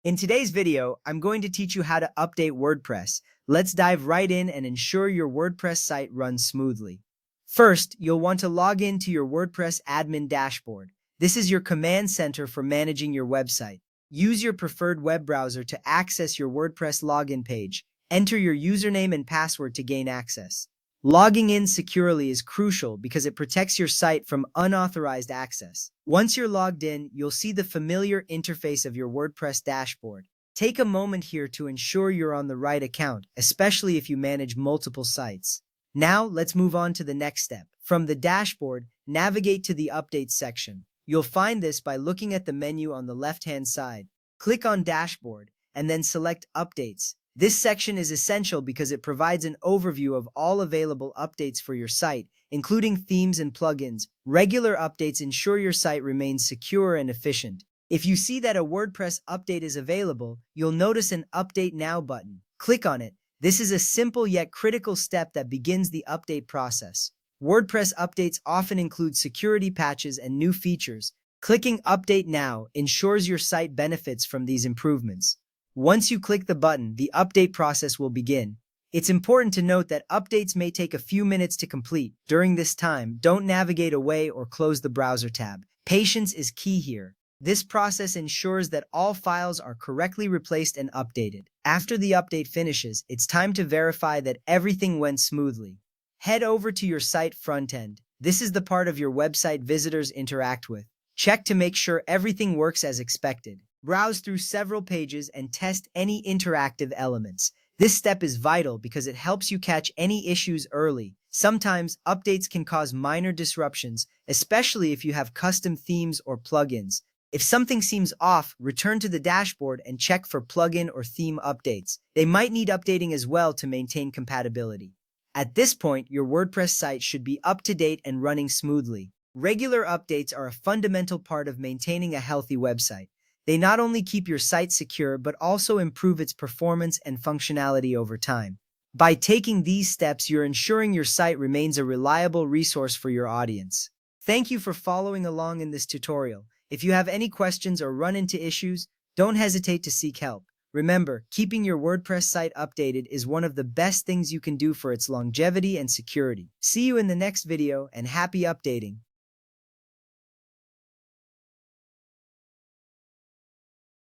In today's video, I'm going to teach you how to update WordPress. Let's dive right in and ensure your WordPress site runs smoothly. First, you'll want to log in to your WordPress admin dashboard. This is your command center for managing your website. Use your preferred web browser to access your WordPress login page. Enter your username and password to gain access. Logging in securely is crucial because it protects your site from unauthorized access. Once you're logged in, you'll see the familiar interface of your WordPress dashboard. Take a moment here to ensure you're on the right account, especially if you manage multiple sites. Now, let's move on to the next step. From the dashboard, navigate to the Updates section. You'll find this by looking at the menu on the left-hand side. Click on Dashboard, and then select Updates. This section is essential because it provides an overview of all available updates for your site, including themes and plugins. Regular updates ensure your site remains secure and efficient. If you see that a WordPress update is available, you'll notice an Update Now button. Click on it. This is a simple yet critical step that begins the update process. WordPress updates often include security patches and new features. Clicking Update Now ensures your site benefits from these improvements. Once you click the button, the update process will begin. It's important to note that updates may take a few minutes to complete. During this time, don't navigate away or close the browser tab. Patience is key here. This process ensures that all files are correctly replaced and updated. After the update finishes, it's time to verify that everything went smoothly. Head over to your site front end. This is the part of your website visitors interact with. Check to make sure everything works as expected. Browse through several pages and test any interactive elements. This step is vital because it helps you catch any issues early. Sometimes, updates can cause minor disruptions, especially if you have custom themes or plugins. If something seems off, return to the dashboard and check for plugin or theme updates. They might need updating as well to maintain compatibility. At this point, your WordPress site should be up to date and running smoothly. Regular updates are a fundamental part of maintaining a healthy website. They not only keep your site secure, but also improve its performance and functionality over time. By taking these steps, you're ensuring your site remains a reliable resource for your audience. Thank you for following along in this tutorial. If you have any questions or run into issues, don't hesitate to seek help. Remember, keeping your WordPress site updated is one of the best things you can do for its longevity and security. See you in the next video, and happy updating!